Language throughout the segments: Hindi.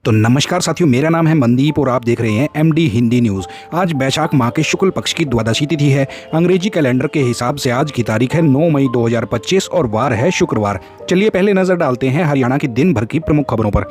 तो नमस्कार साथियों, मेरा नाम है मनदीप और आप देख रहे हैं एमडी हिंदी न्यूज़। आज बैशाख माह के शुक्ल पक्ष की द्वादशी तिथि है। अंग्रेजी कैलेंडर के हिसाब से आज की तारीख है 9 मई 2025 और वार है शुक्रवार। चलिए पहले नजर डालते हैं हरियाणा की दिन भर की प्रमुख खबरों पर।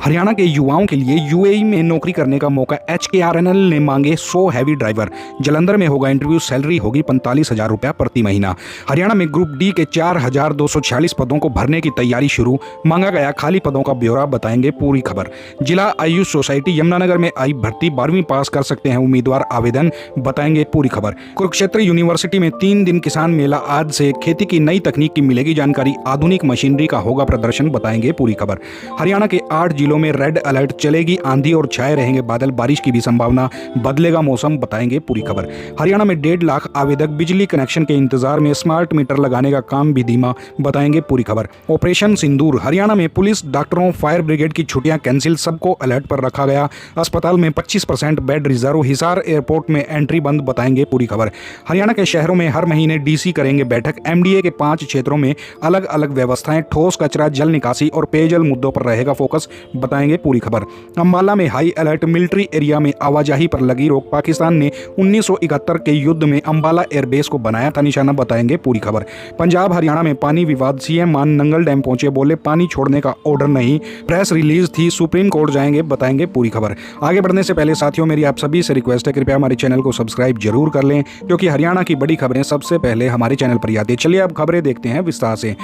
हरियाणा के युवाओं के लिए यूएई में नौकरी करने का मौका HKRNL ने मांगे 100 हैवी ड्राइवर। जलंधर में होगा इंटरव्यू, सैलरी होगी 45,000 रुपया प्रति महीना। हरियाणा में ग्रुप डी के 4,246 पदों को भरने की तैयारी शुरू, मांगा गया खाली पदों का ब्यौरा, बताएंगे पूरी खबर। जिला आयुष सोसाइटी यमुनानगर में आई भर्ती, 12वीं पास कर सकते हैं उम्मीदवार आवेदन, बताएंगे पूरी खबर। कुरुक्षेत्र यूनिवर्सिटी में 3 दिन किसान मेला, आज से खेती की नई तकनीक की मिलेगी जानकारी, आधुनिक मशीनरी का होगा प्रदर्शन, बताएंगे पूरी खबर। हरियाणा के 8 जिलों में रेड अलर्ट, चलेगी आंधी और छाए रहेंगे बादल, बारिश की भी संभावना, बदलेगा मौसम, बताएंगे पूरी खबर। हरियाणा में 1.5 लाख आवेदक बिजली कनेक्शन के इंतजार में, स्मार्ट मीटर लगाने का काम भी धीमा, बताएंगे पूरी खबर। ऑपरेशन सिंदूर, हरियाणा में पुलिस, डॉक्टरों, फायर ब्रिगेड की छुट्टियां कैंसिल, सबको अलर्ट पर रखा गया। अस्पताल में 25% बेड रिजर्व, हिसार एयरपोर्ट में एंट्री बंद, बताएंगे पूरी खबर। हरियाणा के शहरों में हर महीने DC करेंगे बैठक, MDA के 5 क्षेत्रों में अलग अलग व्यवस्थाएं, ठोस कचरा, जल निकासी और पेयजल मुद्दों पर रहेगा फोकस, बताएंगे पूरी खबर। अंबाला में हाई अलर्ट, मिलिट्री एरिया में आवाजाही पर लगी रोक, पाकिस्तान ने 1971 के युद्ध में अंबाला एयरबेस को बनाया था निशाना, बताएंगे पूरी खबर। पंजाब हरियाणा में पानी विवाद, CM मान नंगल डैम पहुंचे, बोले पानी छोड़ने का ऑर्डर नहीं, प्रेस रिलीज थी, सुप्रीम कोर्ट जाएंगे, बताएंगे पूरी खबर। आगे बढ़ने से पहले साथियों, मेरी आप सभी से रिक्वेस्ट है, कृपया हमारे चैनल को सब्सक्राइब जरूर कर लें, क्योंकि हरियाणा की बड़ी खबरें सबसे पहले हमारे चैनल पर आती है। चलिए अब खबरें देखते हैं विस्तार से।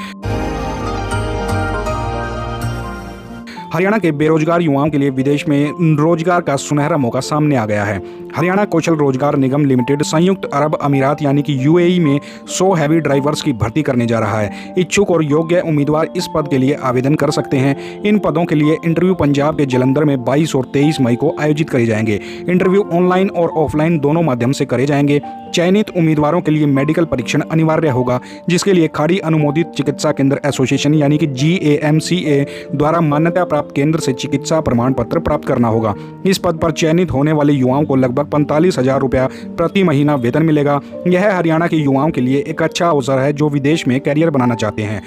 हरियाणा के बेरोजगार युवाओं के लिए विदेश में रोजगार का सुनहरा मौका सामने आ गया है। हरियाणा कौशल रोजगार निगम लिमिटेड संयुक्त अरब अमीरात यानी कि UAE में 100 हैवी ड्राइवर्स की भर्ती करने जा रहा है। इच्छुक और योग्य उम्मीदवार इस पद के लिए आवेदन कर सकते हैं। इन पदों के लिए इंटरव्यू पंजाब के जलंधर में 22 और 23 मई को आयोजित करे जाएंगे। इंटरव्यू ऑनलाइन और ऑफलाइन दोनों माध्यम से करे जाएंगे। चयनित उम्मीदवारों के लिए मेडिकल परीक्षण अनिवार्य होगा, जिसके लिए खाड़ी अनुमोदित चिकित्सा केंद्र एसोसिएशन यानी कि GAMCA द्वारा मान्यता प्राप्त केंद्र से चिकित्सा प्रमाण पत्र प्राप्त करना होगा। इस पद पर चयनित होने वाले युवाओं को लगभग 45,000 रुपया प्रति महीना वेतन मिलेगा। यह हरियाणा के युवाओं के लिए एक अच्छा अवसर है जो विदेश में कैरियर बनाना चाहते हैं।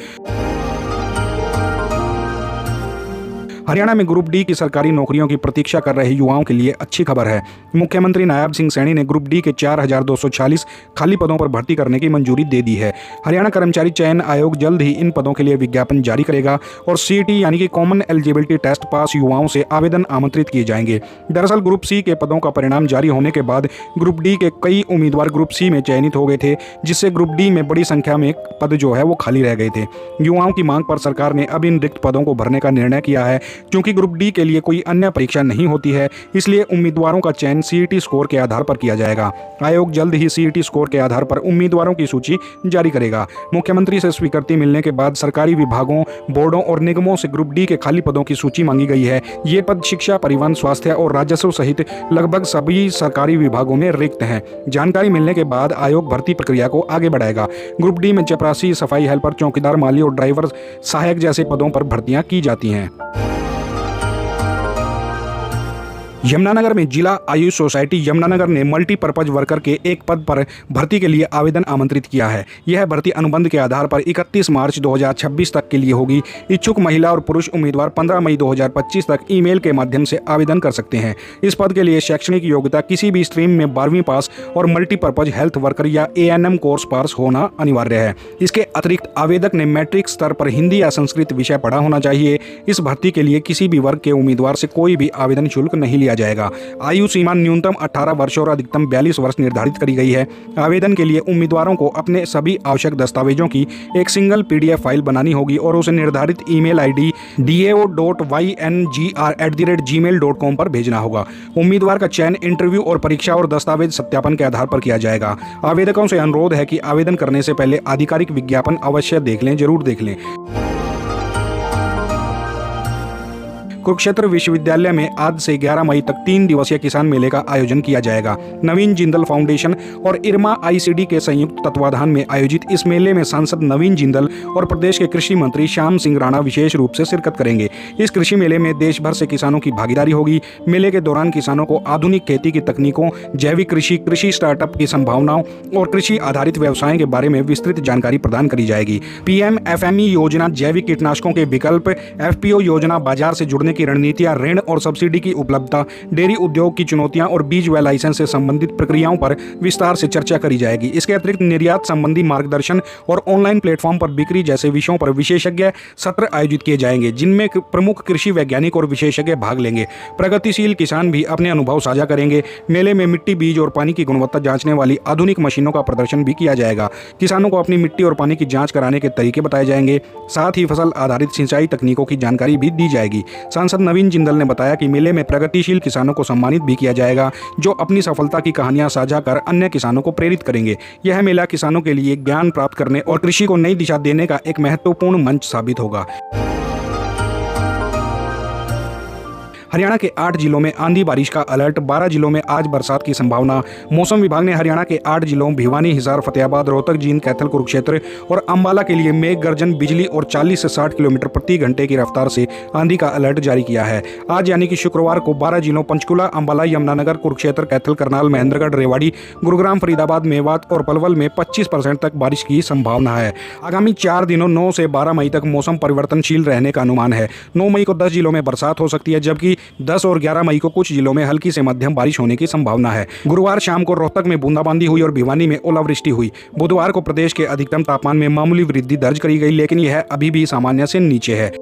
हरियाणा में ग्रुप डी की सरकारी नौकरियों की प्रतीक्षा कर रहे युवाओं के लिए अच्छी खबर है। मुख्यमंत्री नायब सिंह सैनी ने ग्रुप डी के 4,246 खाली पदों पर भर्ती करने की मंजूरी दे दी है। हरियाणा कर्मचारी चयन आयोग जल्द ही इन पदों के लिए विज्ञापन जारी करेगा और CET यानी कि कॉमन एलिजिबिलिटी टेस्ट पास युवाओं से आवेदन आमंत्रित किए जाएंगे। दरअसल ग्रुप C के पदों का परिणाम जारी होने के बाद ग्रुप डी के कई उम्मीदवार ग्रुप C में चयनित हो गए थे, जिससे ग्रुप डी में बड़ी संख्या में पद जो है वो खाली रह गए थे। युवाओं की मांग पर सरकार ने अब इन रिक्त पदों को भरने का निर्णय किया है। क्योंकि ग्रुप डी के लिए कोई अन्य परीक्षा नहीं होती है, इसलिए उम्मीदवारों का चयन CET स्कोर के आधार पर किया जाएगा। आयोग जल्द ही CET स्कोर के आधार पर उम्मीदवारों की सूची जारी करेगा। मुख्यमंत्री से स्वीकृति मिलने के बाद सरकारी विभागों, बोर्डों और निगमों से ग्रुप डी के खाली पदों की सूची मांगी गई है। ये पद शिक्षा, परिवहन, स्वास्थ्य और राजस्व सहित लगभग सभी सरकारी विभागों में रिक्त हैं। जानकारी मिलने के बाद आयोग भर्ती प्रक्रिया को आगे बढ़ाएगा। ग्रुप डी में चपरासी, सफाई हेल्पर, चौकीदार, माली और ड्राइवर सहायक जैसे पदों पर भर्तियां की जाती हैं। यमुनानगर में जिला आयुष सोसाइटी यमुनानगर ने मल्टीपर्पज वर्कर के एक पद पर भर्ती के लिए आवेदन आमंत्रित किया है। यह भर्ती अनुबंध के आधार पर 31 मार्च 2026 तक के लिए होगी। इच्छुक महिला और पुरुष उम्मीदवार 15 मई 2025 तक ईमेल के माध्यम से आवेदन कर सकते हैं। इस पद के लिए शैक्षणिक योग्यता किसी भी स्ट्रीम में 12वीं पास और मल्टीपर्पज हेल्थ वर्कर या ANM कोर्स पास होना अनिवार्य है। इसके अतिरिक्त आवेदक ने मैट्रिक स्तर पर हिंदी या संस्कृत विषय पढ़ा होना चाहिए। इस भर्ती के लिए किसी भी वर्ग के उम्मीदवार से कोई भी आवेदन शुल्क नहीं लिया जाएगा। आयु सीमा न्यूनतम 18 वर्ष और अधिकतम 42 वर्ष निर्धारित करी गई है। आवेदन के लिए उम्मीदवारों को अपने सभी आवश्यक दस्तावेजों की एक सिंगल PDF फाइल बनानी होगी और उसे निर्धारित ईमेल ID dao.yngr@gmail.com पर भेजना होगा। उम्मीदवार का चयन इंटरव्यू और परीक्षा और दस्तावेज सत्यापन के आधार पर किया जाएगा। आवेदकों से अनुरोध है कि आवेदन करने से पहले आधिकारिक विज्ञापन अवश्य देख लें, जरूर देख लें। कुरुक्षेत्र विश्वविद्यालय में आज से 11 मई तक 3 दिवसीय किसान मेले का आयोजन किया जाएगा। नवीन जिंदल फाउंडेशन और इरमा आईसीडी के संयुक्त तत्वाधान में आयोजित इस मेले में सांसद नवीन जिंदल और प्रदेश के कृषि मंत्री श्याम सिंह राणा विशेष रूप से शिरकत करेंगे। इस कृषि मेले में देश भर से किसानों की भागीदारी होगी। मेले के दौरान किसानों को आधुनिक खेती की तकनीकों, जैविक कृषि, कृषि स्टार्टअप की संभावनाओं और कृषि आधारित व्यवसायों के बारे में विस्तृत जानकारी प्रदान करी जाएगी। पीएमएफएमई योजना, जैविक कीटनाशकों के विकल्प, एफपीओ योजना, बाजार से जुड़ने की रणनीतियां, ऋण और सब्सिडी की उपलब्धता, डेयरी उद्योग की चुनौतियां और बीज व लाइसेंस से संबंधित प्रक्रियाओं पर विस्तार से चर्चा करी जाएगी। इसके अतिरिक्त निर्यात संबंधी मार्गदर्शन और ऑनलाइन प्लेटफॉर्म पर बिक्री जैसे विषयों पर विशेषज्ञ सत्र आयोजित किए जाएंगे, जिनमें प्रमुख कृषि वैज्ञानिक और विशेषज्ञ भाग लेंगे। प्रगतिशील किसान भी अपने अनुभव साझा करेंगे। मेले में मिट्टी, बीज और पानी की गुणवत्ता जांचने वाली आधुनिक मशीनों का प्रदर्शन भी किया जाएगा। किसानों को अपनी मिट्टी और पानी की जांच कराने के तरीके बताए जाएंगे। साथ ही फसल आधारित सिंचाई तकनीकों की जानकारी भी दी जाएगी। सांसद नवीन जिंदल ने बताया कि मेले में प्रगतिशील किसानों को सम्मानित भी किया जाएगा, जो अपनी सफलता की कहानियां साझा कर अन्य किसानों को प्रेरित करेंगे। यह मेला किसानों के लिए ज्ञान प्राप्त करने और कृषि को नई दिशा देने का एक महत्वपूर्ण मंच साबित होगा। हरियाणा के 8 जिलों में आंधी बारिश का अलर्ट, 12 जिलों में आज बरसात की संभावना। मौसम विभाग ने हरियाणा के 8 जिलों भिवानी, हिसार, फतेहाबाद, रोहतक, जींद, कैथल, कुरुक्षेत्र और अंबाला के लिए मेघ गर्जन, बिजली और 40 से 60 किलोमीटर प्रति घंटे की रफ्तार से आंधी का अलर्ट जारी किया है। आज यानी कि शुक्रवार को 12 जिलों पंचकुला, अंबाला, यमुनानगर, कुरुक्षेत्र, कैथल, करनाल, महेंद्रगढ़, रेवाड़ी, गुरुग्राम, फरीदाबाद, मेवात और पलवल में 25% तक बारिश की संभावना है। आगामी 4 दिनों 9 से 12 मई तक मौसम परिवर्तनशील रहने का अनुमान है। 9 मई को 10 जिलों में बरसात हो सकती है, जबकि 10 और 11 मई को कुछ जिलों में हल्की से मध्यम बारिश होने की संभावना है। गुरुवार शाम को रोहतक में बूंदाबांदी हुई और भिवानी में ओलावृष्टि हुई। बुधवार को प्रदेश के अधिकतम तापमान में मामूली वृद्धि दर्ज करी गई, लेकिन यह अभी भी सामान्य से नीचे है।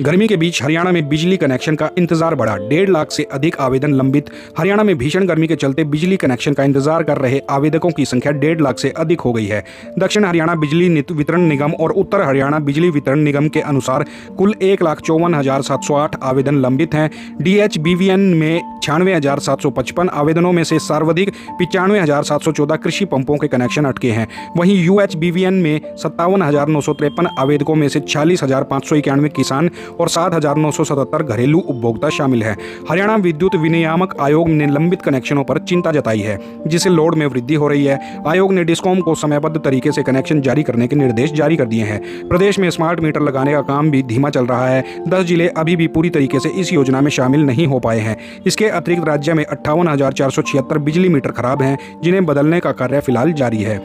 गर्मी के बीच हरियाणा में बिजली कनेक्शन का इंतजार बढ़ा, 1.5 लाख से अधिक आवेदन लंबित। हरियाणा में भीषण गर्मी के चलते बिजली कनेक्शन का इंतजार कर रहे आवेदकों की संख्या 1.5 लाख से अधिक हो गई है। दक्षिण हरियाणा बिजली वितरण निगम और उत्तर हरियाणा बिजली वितरण निगम के अनुसार कुल 1,54,708 आवेदन लंबित हैं। DHBVN में 96,755 आवेदनों में से सर्वाधिक 95,714 कृषि पंपों के कनेक्शन अटके हैं। वहीं UHBVN में 57,953 आवेदकों में से 46,591 किसान और 7,977 घरेलू उपभोक्ता शामिल हैं। हरियाणा विद्युत विनियामक आयोग ने लंबित कनेक्शनों पर चिंता जताई है, जिससे लोड में वृद्धि हो रही है। आयोग ने डिस्कॉम को समयबद्ध तरीके से कनेक्शन जारी करने के निर्देश जारी कर दिए हैं। प्रदेश में स्मार्ट मीटर लगाने का काम भी धीमा चल रहा है। 10 जिले अभी भी पूरी तरीके से इस योजना में शामिल नहीं हो पाए हैं। इसके अतिरिक्त राज्य में 58,476 बिजली मीटर खराब हैं, जिन्हें बदलने का कार्य फिलहाल जारी है।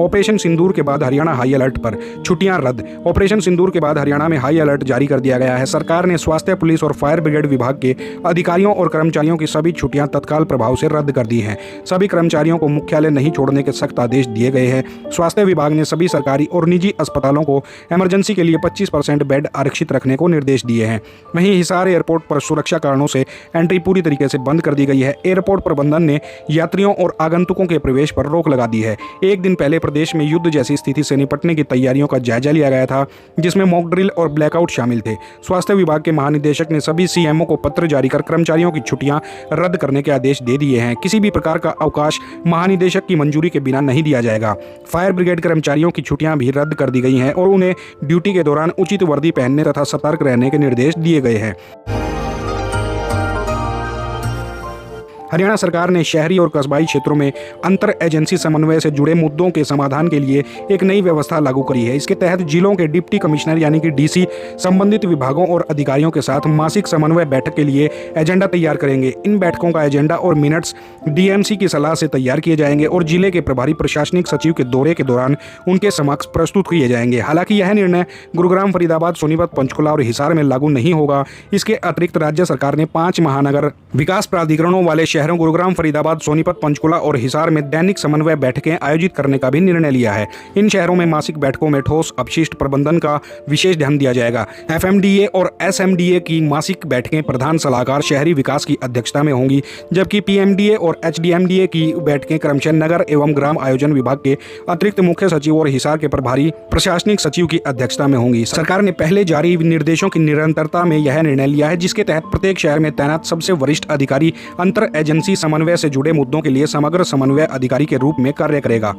ऑपरेशन सिंदूर के बाद हरियाणा हाई अलर्ट पर, छुट्टियां रद्द। ऑपरेशन सिंदूर के बाद हरियाणा में हाई अलर्ट जारी कर दिया गया है। सरकार ने स्वास्थ्य, पुलिस और फायर ब्रिगेड विभाग के अधिकारियों और कर्मचारियों की सभी छुट्टियां तत्काल प्रभाव से रद्द कर दी हैं। सभी कर्मचारियों को मुख्यालय नहीं छोड़ने के सख्त आदेश दिए गए हैं। स्वास्थ्य विभाग ने सभी सरकारी और निजी अस्पतालों को इमरजेंसी के लिए 25% बेड आरक्षित रखने को निर्देश दिए हैं। वहीं हिसार एयरपोर्ट पर सुरक्षा कारणों से एंट्री पूरी तरीके से बंद कर दी गई है। एयरपोर्ट प्रबंधन ने यात्रियों और आगंतुकों के प्रवेश पर रोक लगा दी है। एक दिन पहले प्रदेश में युद्ध जैसी स्थिति से निपटने की तैयारियों का जायजा लिया गया था, जिसमें मॉक ड्रिल और ब्लैकआउट शामिल थे। स्वास्थ्य विभाग के महानिदेशक ने सभी सीएमओ को पत्र जारी कर कर्मचारियों की छुट्टियां रद्द करने के आदेश दे दिए हैं। किसी भी प्रकार का अवकाश महानिदेशक की मंजूरी के बिना नहीं दिया जाएगा। फायर ब्रिगेड कर्मचारियों की छुट्टियां भी रद्द कर दी गई हैं और उन्हें ड्यूटी के दौरान उचित वर्दी पहनने तथा सतर्क रहने के निर्देश दिए गए हैं। हरियाणा सरकार ने शहरी और कस्बाई क्षेत्रों में अंतर एजेंसी समन्वय से जुड़े मुद्दों के समाधान के लिए एक नई व्यवस्था लागू करी है। इसके तहत जिलों के डिप्टी कमिश्नर यानी कि DC संबंधित विभागों और अधिकारियों के साथ मासिक समन्वय बैठक के लिए एजेंडा तैयार करेंगे। इन बैठकों का एजेंडा और मिनट्स DMC की सलाह से तैयार किए जाएंगे और जिले के प्रभारी प्रशासनिक सचिव के दौरे के दौरान उनके समक्ष प्रस्तुत किए जाएंगे। हालांकि यह निर्णय गुरुग्राम, फरीदाबाद, सोनीपत, पंचकुला और हिसार में लागू नहीं होगा। इसके अतिरिक्त राज्य सरकार ने 5 महानगर विकास प्राधिकरणों वाले शहरों गुरुग्राम, फरीदाबाद, सोनीपत, पंचकुला और हिसार में दैनिक समन्वय बैठकें आयोजित करने का भी निर्णय लिया है। इन शहरों में मासिक बैठकों में ठोस अपशिष्ट प्रबंधन का विशेष ध्यान दिया जाएगा। FMDA और SMDA की मासिक बैठकें प्रधान सलाहकार शहरी विकास की अध्यक्षता में होंगी, जबकि PMDA और HDMDA की बैठकें क्रमशः नगर एवं ग्राम आयोजन विभाग के अतिरिक्त मुख्य सचिव और हिसार के प्रभारी प्रशासनिक सचिव की अध्यक्षता में होंगी। सरकार ने पहले जारी निर्देशों की निरंतरता में यह निर्णय लिया है, जिसके तहत प्रत्येक शहर में तैनात सबसे वरिष्ठ अधिकारी अंतर एजेंसी समन्वय से जुड़े मुद्दों के लिए समग्र समन्वय अधिकारी के रूप में कार्य करेगा।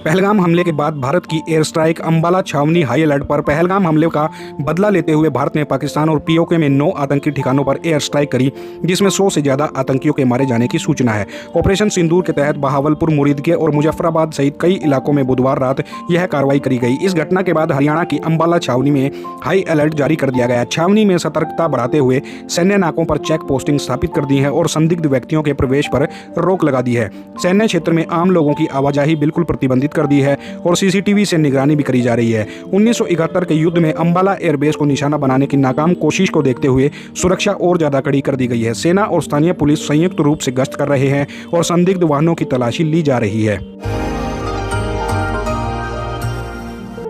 पहलगाम हमले के बाद भारत की एयर स्ट्राइक, अंबाला छावनी हाई अलर्ट पर। पहलगाम हमले का बदला लेते हुए भारत ने पाकिस्तान और पीओके में 9 आतंकी ठिकानों पर एयर स्ट्राइक करी, जिसमें 100 से ज्यादा आतंकियों के मारे जाने की सूचना है। ऑपरेशन सिंदूर के तहत बहावलपुर, मुरीदके और मुजफ्फराबाद सहित कई इलाकों में बुधवार रात यह कार्रवाई करी गई। इस घटना के बाद हरियाणा की अंबाला छावनी में हाई अलर्ट जारी कर दिया गया। छावनी में सतर्कता बढ़ाते हुए सैन्य नाकों पर चेक पोस्टिंग स्थापित कर दी है और संदिग्ध व्यक्तियों के प्रवेश पर रोक लगा दी है। सैन्य क्षेत्र में आम लोगों की आवाजाही बिल्कुल प्रतिबंधित कर दी है और सीसीटीवी से निगरानी भी करी जा रही है। 1971 के युद्ध में अंबाला एयरबेस को निशाना बनाने की नाकाम कोशिश को देखते हुए सुरक्षा और ज्यादा कड़ी कर दी गई है। सेना और स्थानीय पुलिस संयुक्त रूप से गश्त कर रहे हैं और संदिग्ध वाहनों की तलाशी ली जा रही है।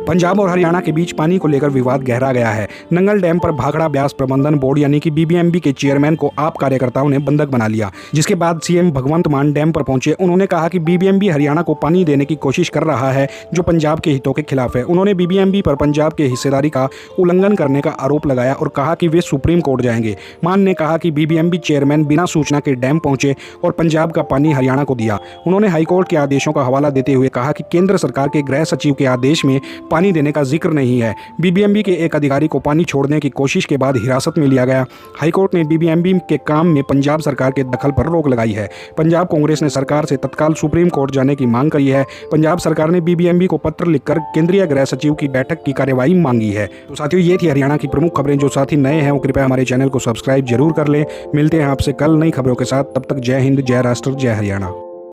पंजाब और हरियाणा के बीच पानी को लेकर विवाद गहरा गया है। नंगल डैम पर भाखड़ा ब्यास प्रबंधन बोर्ड यानी कि बीबीएमबी के चेयरमैन को आप कार्यकर्ताओं ने बंधक बना लिया, जिसके बाद सीएम भगवंत मान डैम पर पहुंचे। उन्होंने कहा कि बीबीएमबी हरियाणा को पानी देने की कोशिश कर रहा है, जो पंजाब के हितों के खिलाफ है। उन्होंने बीबीएमबी पर पंजाब के हिस्सेदारी का उल्लंघन करने का आरोप लगाया और कहा कि वे सुप्रीम कोर्ट जाएंगे। मान ने कहा कि बीबीएमबी चेयरमैन बिना सूचना के डैम पहुंचे और पंजाब का पानी हरियाणा को दिया। उन्होंने हाईकोर्ट के आदेशों का हवाला देते हुए कहा कि केंद्र सरकार के गृह सचिव के आदेश में पानी देने का जिक्र नहीं है। बीबीएमबी के एक अधिकारी को पानी छोड़ने की कोशिश के बाद हिरासत में लिया गया। हाईकोर्ट ने बीबीएमबी के काम में पंजाब सरकार के दखल पर रोक लगाई है। पंजाब कांग्रेस ने सरकार से तत्काल सुप्रीम कोर्ट जाने की मांग करी है। पंजाब सरकार ने बीबीएमबी को पत्र लिखकर केंद्रीय गृह सचिव की बैठक की कार्यवाही मांगी है। तो साथियों, ये थी हरियाणा की प्रमुख खबरें। जो साथी नए हैं वो कृपया हमारे चैनल को सब्सक्राइब जरूर कर लें। मिलते हैं आपसे कल नई खबरों के साथ। तब तक जय हिंद, जय राष्ट्र, जय हरियाणा।